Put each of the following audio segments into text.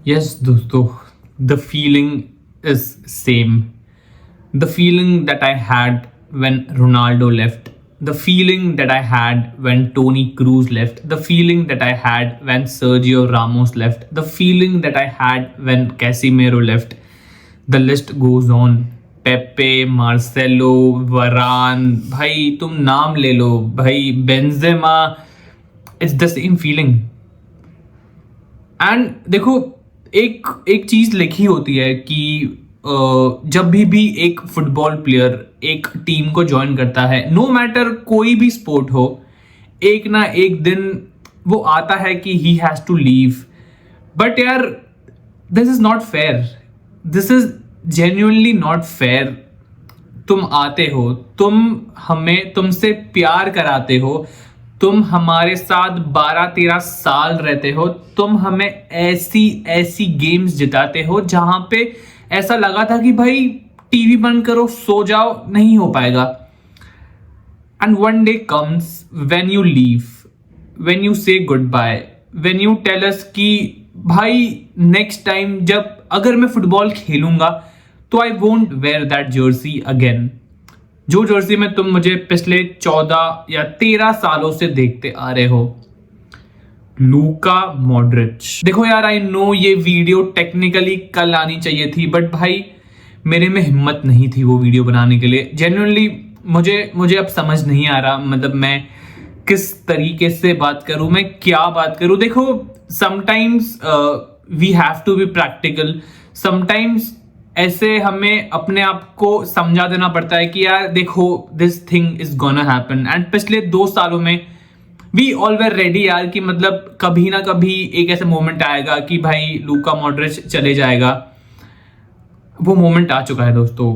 Yes, दोस्तों, the feeling is same. The feeling that I had when Ronaldo left, the feeling that I had when Toni Kroos left, the feeling that I had when Sergio Ramos left, the feeling that I had when Casemiro left. The list goes on. पेपे, Marcelo, वरान, भाई तुम नाम ले लो, भाई Benzema, it's the same feeling. And देखो, एक एक चीज लिखी होती है कि जब भी एक फुटबॉल प्लेयर एक टीम को ज्वाइन करता है, नो मैटर कोई भी स्पोर्ट हो, एक ना एक दिन वो आता है कि he has to leave. But यार, this is not fair. This is genuinely not fair. तुम आते हो, तुमसे प्यार कराते हो, तुम हमारे साथ 12-13 साल रहते हो, तुम हमें ऐसी गेम्स जिताते हो जहां पे ऐसा लगा था कि भाई टीवी बंद करो, सो जाओ, नहीं हो पाएगा. And one day comes when you leave, when you say good bye, when you tell us कि भाई नेक्स्ट टाइम जब अगर मैं फुटबॉल खेलूंगा तो I won't wear that jersey again. जो जर्सी में तुम मुझे पिछले 14 या 13 सालों से देखते आ रहे हो. Luka Modric. देखो यार, आई नो ये वीडियो टेक्निकली कल आनी चाहिए थी, बट भाई मेरे में हिम्मत नहीं थी वो वीडियो बनाने के लिए. जेन्युइनली मुझे अब समझ नहीं आ रहा, मतलब मैं किस तरीके से बात करूं, मैं क्या बात करूं. देखो, sometimes we have to be practical. Sometimes ऐसे हमें अपने आप को समझा देना पड़ता है कि यार देखो, this thing is gonna happen. And पिछले 2 सालों में वी ऑल वर रेडी यार, कि मतलब कभी ना कभी एक ऐसा मोमेंट आएगा कि भाई लूका मॉड्रिच चले जाएगा. वो मोमेंट आ चुका है दोस्तों.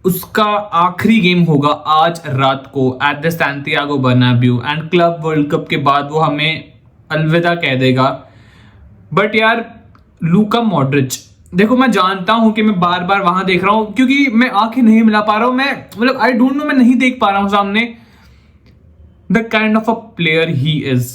उसका आखिरी गेम होगा आज रात को at the Santiago Bernabeu, and club world cup के बाद वो हमें अलविदा कह देगा. बट यार, लूका मॉड्रिच, देखो मैं जानता हूं कि मैं बार बार वहां देख रहा हूं क्योंकि मैं आंखें नहीं मिला पा रहा हूं. मैं मतलब आई डोंट नो, मैं नहीं देख पा रहा हूं सामने the kind of a player he is.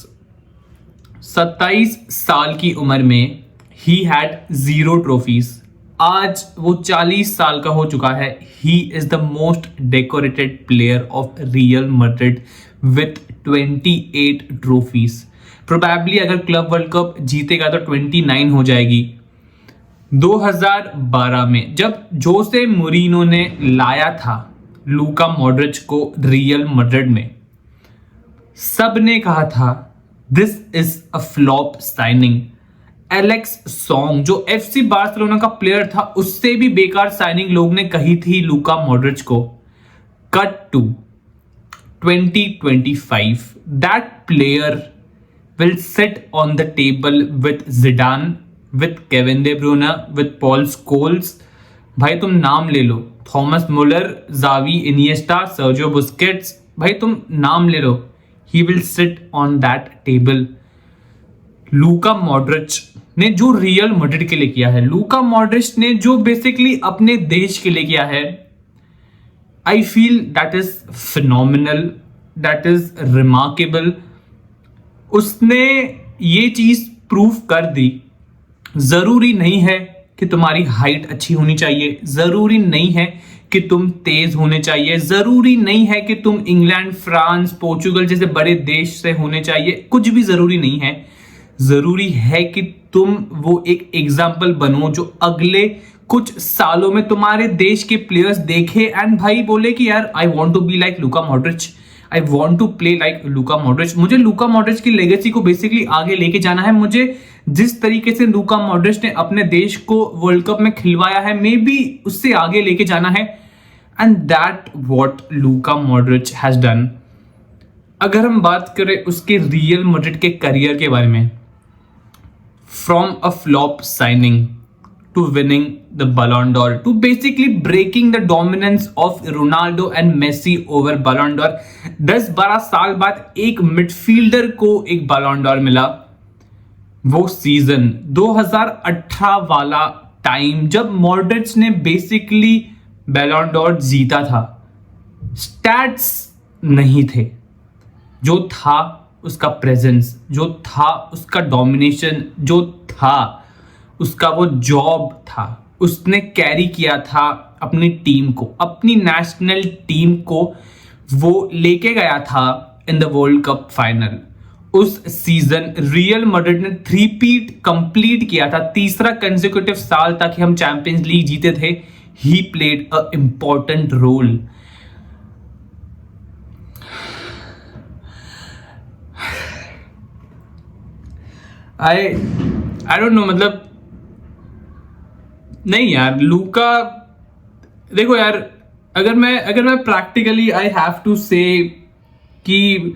27 साल की उम्र में ही हैड 0 ट्रॉफीज. आज वो 40 साल का हो चुका है. He is the most decorated player of real Madrid with 28 trophies. Probably अगर क्लब वर्ल्ड कप जीतेगा तो 29 हो जाएगी. 2012 में जब जोसे मोरिनो ने लाया था लूका मॉड्रिच को रियल मैड्रिड में, सब ने कहा था this is a flop signing. Alex song जो एफसी बार्सिलोना का प्लेयर था, उससे भी बेकार साइनिंग लोग ने कही थी लूका मॉड्रिच को. Cut to 2025, that player will sit on the table with Zidane, with Kevin De Bruyne, with Paul Scholes. भाई तुम नाम ले लो, थॉमस मुलर, जावी इनिएस्टा, सर्जियो बुस्केट्स, भाई तुम नाम ले लो. He will sit on that table. Luka Modric ने जो रियल मैड्रिड के लिए किया है, लूका मॉड्रिच ने जो बेसिकली अपने देश के लिए किया है, I feel that is phenomenal, that is remarkable. उसने ये चीज प्रूव कर दी. जरूरी नहीं है कि तुम्हारी हाइट अच्छी होनी चाहिए, जरूरी नहीं है कि तुम तेज होने चाहिए, जरूरी नहीं है कि तुम इंग्लैंड, फ्रांस, पोर्चुगल जैसे बड़े देश से होने चाहिए. कुछ भी जरूरी नहीं है. जरूरी है कि तुम वो एक एग्जाम्पल बनो जो अगले कुछ सालों में तुम्हारे देश के प्लेयर्स देखे एंड भाई बोले कि यार I want to be like Luka Modric, I want to play like Luka Modric. मुझे लूका मॉड्रिच की लेगेसी को बेसिकली आगे लेके जाना है. मुझे जिस तरीके से लूका मॉड्रिच ने अपने देश को वर्ल्ड कप में खिलवाया है, मे बी उससे आगे लेके जाना है. And that what Luka Modric has done. अगर हम बात करें उसके रियल मैड्रिड के करियर के बारे में, from a flop signing to winning the Ballon d'Or, to basically breaking the dominance of Ronaldo and Messi over Ballon d'Or. 10-12 साल बाद एक मिडफील्डर को एक Ballon d'Or मिला. वो सीजन 2018 वाला टाइम जब मॉड्रिच ने बेसिकली Ballon d'Or जीता था. स्टैट्स नहीं थे, जो था उसका प्रेजेंस, जो था उसका डोमिनेशन, जो था उसका वो जॉब था, उसने कैरी किया था अपनी टीम को, अपनी नेशनल टीम को वो लेके गया था in the World cup final. उस सीजन रियल मैड्रिड ने 3-पीट कंप्लीट किया था, तीसरा कंसेक्यूटिव साल तक हम चैंपियंस लीग जीते थे। He played a important role. I don't know, मतलब नहीं यार, लूका देखो यार, अगर मैं practically I have to say कि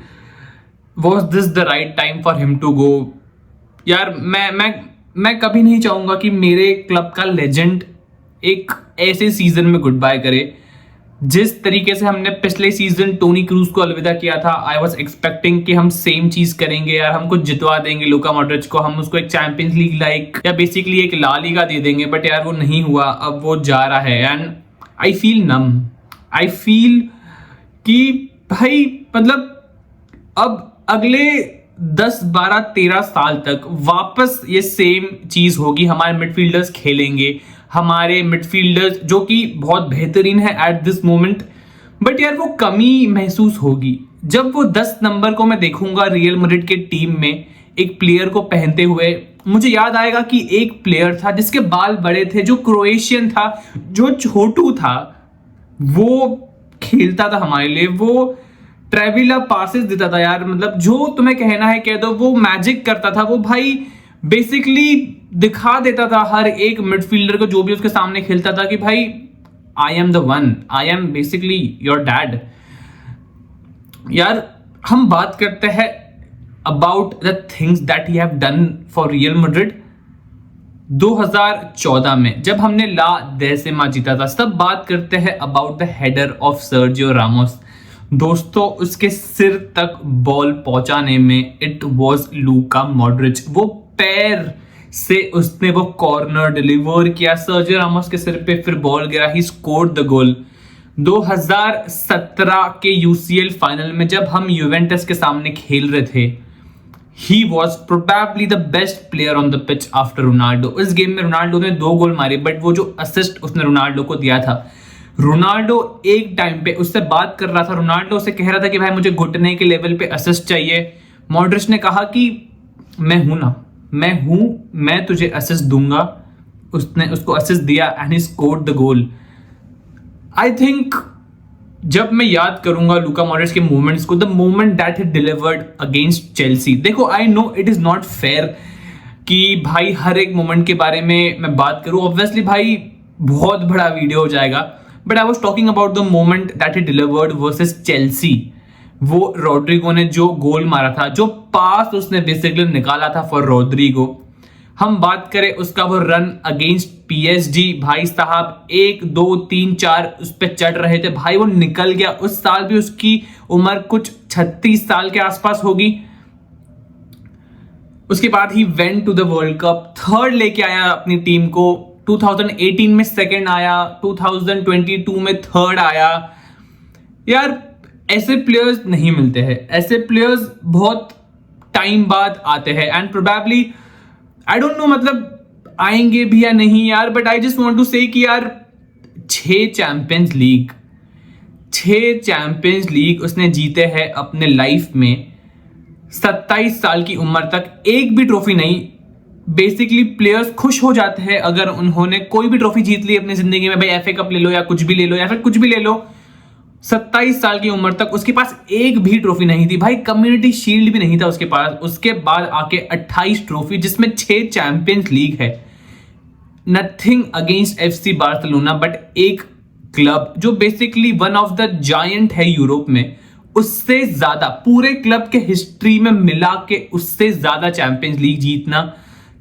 was this the right time for him to go. यार मैं कभी नहीं चाहूंगा कि मेरे क्लब का लेजेंड एक ऐसे सीजन में गुड बाय करे। जिस तरीके से हमने पिछले सीजन टोनी क्रूज को अलविदा किया था, आई वॉज एक्सपेक्टिंग कि हम सेम चीज करेंगे यार, हम कुछ जितवा देंगे लूका मॉड्रिच को, हम उसको एक चैंपियंस लीग लाइक या बेसिकली एक ला लीगा दे देंगे। बट यार वो नहीं हुआ, अब वो जा रहा है and I feel num. I feel कि भाई मतलब अब अगले 10, 12, 13 साल तक वापस ये सेम चीज होगी। हमारे मिडफील्डर्स खेलेंगे, हमारे मिडफील्डर्स जो कि बहुत बेहतरीन है एट दिस मोमेंट, बट यार वो कमी महसूस होगी जब वो 10 नंबर को मैं देखूंगा रियल मैड्रिड के टीम में एक प्लेयर को पहनते हुए। मुझे याद आएगा कि एक प्लेयर था जिसके बाल बड़े थे, जो क्रोएशियन था, जो छोटू था, वो खेलता था हमारे लिए, वो ट्रेविला पासेस देता था यार, मतलब जो तुम्हें कहना है कह दो, वो मैजिक करता था। वो भाई बेसिकली दिखा देता था हर एक मिडफील्डर को जो भी उसके सामने खेलता था कि भाई I am the one, I am basically your dad. यार हम बात करते हैं about the things that he have done for real Madrid. 2014 में जब हमने ला डेसिमा जीता था, सब बात करते हैं about the header of Sergio Ramos. दोस्तों उसके सिर तक बॉल पहुंचाने में इट वाज लूका मॉड्रिच। वो पैर से उसने वो कॉर्नर डिलीवर किया सर्जियो रामोस के सिर पे, फिर बॉल गिरा, ही स्कोर्ड द गोल। 2017 के यूसीएल फाइनल में जब हम यूवेंटस के सामने खेल रहे थे, he was probably the best player on the pitch after Ronaldo. इस गेम में रोनाल्डो ने 2 गोल मारे, बट वो जो असिस्ट उसने रोनाल्डो को दिया था, रोनाल्डो एक टाइम पे उससे बात कर रहा था, रोनाल्डो से कह रहा था कि भाई मुझे घुटने के लेवल पे असिस्ट चाहिए। मॉड्रिच ने कहा कि मैं हूं ना, मैं तुझे असिस्ट दूंगा। उसने उसको असिस्ट दिया and he scored the goal. I think जब मैं याद करूंगा लूका मॉड्रिच के मोमेंट्स को, the moment that he delivered against Chelsea, देखो I know it is not fair कि भाई हर एक मोमेंट के बारे में मैं बात करूं, ऑब्वियसली भाई बहुत बड़ा वीडियो हो जाएगा, but I was talking about the moment that he delivered versus Chelsea. वो रॉड्रिगो ने जो गोल मारा था, जो पास उसने बेसिकली निकाला था फॉर रॉड्रिगो। हम बात करें उसका वो रन अगेंस्ट पीएसजी, भाई साहब 1, 2, 3, 4 उस पर चढ़ रहे थे, भाई वो निकल गया। उस साल भी उसकी उम्र कुछ 36 साल के आसपास होगी। उसके बाद he went to the World Cup, third लेके आया अपनी टीम को। 2018 में सेकंड आया, 2022 में थर्ड आया। यार ऐसे प्लेयर्स नहीं मिलते हैं, ऐसे प्लेयर्स बहुत टाइम बाद आते हैं and probably I don't know मतलब आएंगे भी या नहीं यार, but I just want to say कि यार 6 चैंपियंस लीग उसने जीते हैं अपने लाइफ में। 27 साल की उम्र तक एक भी ट्रॉफी नहीं। बेसिकली प्लेयर्स खुश हो जाते हैं अगर उन्होंने कोई भी ट्रॉफी जीत ली अपनी जिंदगी में, भाई एफए कप ले लो या कुछ भी ले लो या फिर कुछ भी ले लो। 27 साल की उम्र तक उसके पास एक भी ट्रॉफी नहीं थी भाई, कम्युनिटी शील्ड भी नहीं था उसके पास। उसके बाद आके 28 ट्रॉफी, जिसमें 6 चैंपियंस लीग है। Nothing against FC Barcelona, but एक क्लब जो basically one of the giant है यूरोप में, उससे ज्यादा पूरे क्लब के हिस्ट्री में मिला के उससे ज्यादा चैंपियंस लीग जीतना,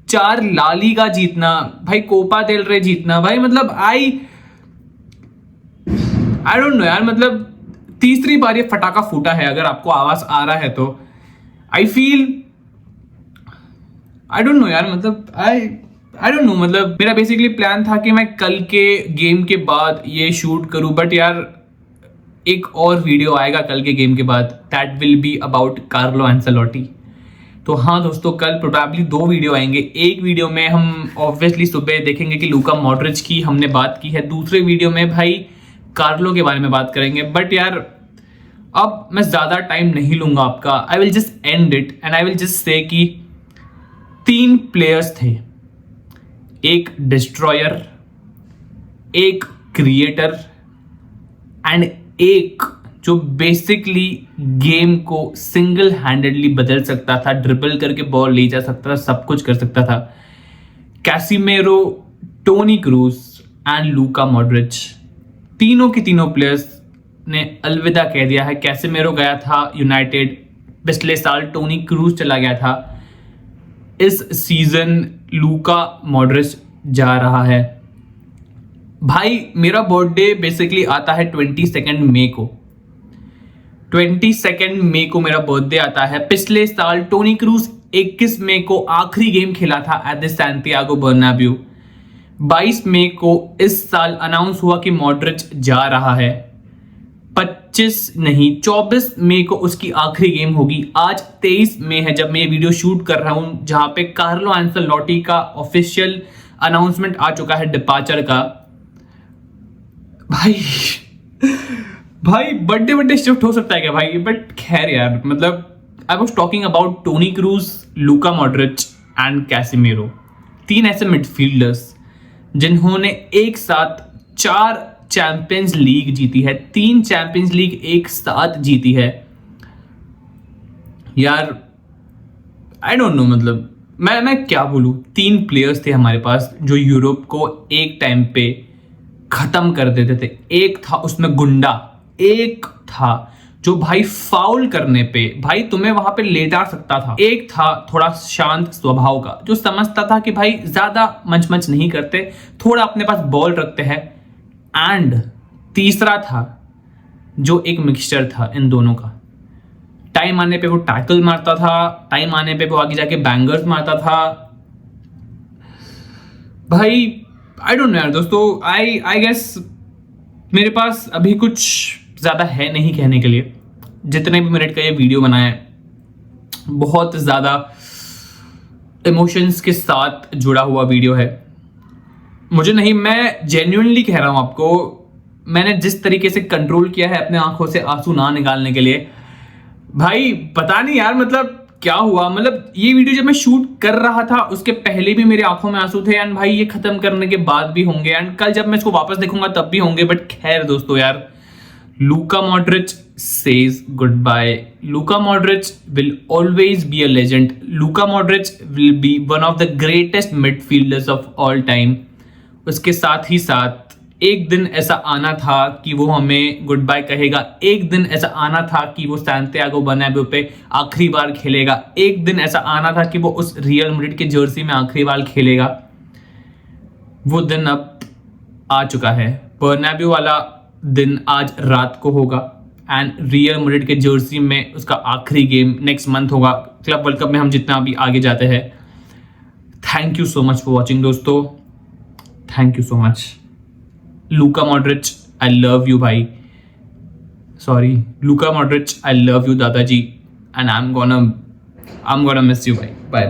4 ला लीगा जीतना, भाई कोपा देल रे जीतना, भाई मतलब आई डोंट नो यार, मतलब तीसरी बार ये फटाका फूटा है। अगर आपको आवाज आ रहा है तो I feel I don't no यार, मतलब आई डोंट नो, मतलब मेरा बेसिकली प्लान था कि मैं कल के गेम के बाद ये शूट करूं, बट यार एक और वीडियो आएगा कल के गेम के बाद, that will be about Carlo Ancelotti. तो हाँ दोस्तों, कल प्रोबेबली 2 वीडियो आएंगे। एक वीडियो में हम ऑब्वियसली सुबह देखेंगे कि लूका मॉड्रिच की हमने बात की है, दूसरे वीडियो में भाई कार्लो के बारे में बात करेंगे। बट यार अब मैं ज्यादा टाइम नहीं लूंगा आपका, I will just and it and I will just say कि 3 प्लेयर्स थे, एक डिस्ट्रॉयर, एक क्रिएटर एंड एक जो बेसिकली गेम को सिंगल हैंडेडली बदल सकता था, ड्रिबल करके बॉल ले जा सकता था, सब कुछ कर सकता था। Casemiro, Toni Kroos and Luka Modric, तीनों के तीनों प्लेयर्स ने अलविदा कह दिया है। कैसिमेरो गया था यूनाइटेड पिछले साल, टोनी क्रूज चला गया था, इस सीजन लूका मॉड्रिच जा रहा है। भाई मेरा बर्थडे बेसिकली आता है 22 मई को, 22 मई को मेरा बर्थडे आता है। पिछले साल टोनी क्रूज 21 मई को आखिरी गेम खेला था एट द सैंटियागो बर्नाब्यू। 22 मई को इस साल अनाउंस हुआ कि मॉड्रिच जा रहा है। 24 मई को उसकी आखिरी गेम होगी। आज 23 मई है जब मैं ये वीडियो शूट कर रहा हूं, जहां पे कार्लो एंसेलोटी का ऑफिशियल अनाउंसमेंट आ चुका है डिपार्चर का। भाई बर्थडे शिफ्ट हो सकता है क्या भाई? बट खैर यार, मतलब I was talking about Toni Kroos, Luka Modric and Casemiro, 3 ऐसे मिडफील्डर्स जिन्होंने एक साथ 4 चैंपियंस लीग जीती है, 3 चैंपियंस लीग एक साथ जीती है। यार आई डोंट नो, मतलब मैं क्या बोलूं। 3 प्लेयर्स थे हमारे पास जो यूरोप को एक टाइम पे खत्म कर देते थे। एक था उसमें गुंडा, एक था जो भाई फाउल करने पे भाई तुम्हें वहां पे लेटा सकता था, एक था थोड़ा शांत स्वभाव का जो समझता था कि भाई ज्यादा मंच नहीं करते, थोड़ा अपने पास बॉल रखते हैं, एंड तीसरा था जो एक मिक्सचर था इन दोनों का। टाइम आने पे वो टैकल मारता था, टाइम आने पे वो आगे जाके बैंगर्स मारता था। भाई आई डोंट नो यार दोस्तों, आई गेस मेरे पास अभी कुछ ज़्यादा है नहीं कहने के लिए। जितने भी मिनट का ये वीडियो बनाया है बहुत ज़्यादा इमोशंस के साथ जुड़ा हुआ वीडियो है। मुझे नहीं, मैं जेन्युइनली कह रहा हूँ आपको, मैंने जिस तरीके से कंट्रोल किया है अपने आंखों से आंसू ना निकालने के लिए, भाई पता नहीं यार मतलब क्या हुआ। मतलब ये वीडियो जब मैं शूट कर रहा था उसके पहले भी मेरे आंखों में आंसू थे, एंड भाई ये खत्म करने के बाद भी होंगे, एंड कल जब मैं इसको वापस देखूंगा तब भी होंगे। बट खैर दोस्तों यार, Luka Modric says goodbye. Luka Modric will always be a legend. Luka Modric will be one of the greatest midfielders of all time. उसके साथ ही साथ एक दिन ऐसा आना था कि वो हमें गुड बाय कहेगा, एक दिन ऐसा आना था कि वो सैंटियागो बर्नाब्यू पे आखिरी बार खेलेगा, एक दिन ऐसा आना था कि वो उस रियल मैड्रिड के जर्सी में आखिरी बार खेलेगा। वो दिन अब आ चुका है। बर्नाब्यू वाला दिन आज रात को होगा, एंड रियल मैड्रिड के जर्सी में उसका आखिरी गेम नेक्स्ट मंथ होगा, क्लब वर्ल्ड कप में हम जितना अभी आगे जाते हैं। Thank you so much for watching दोस्तों, thank you so much. Luka Modric I love you भाई, sorry Luka Modric I love you दादाजी, and I am gonna miss you भाई। Bye bye.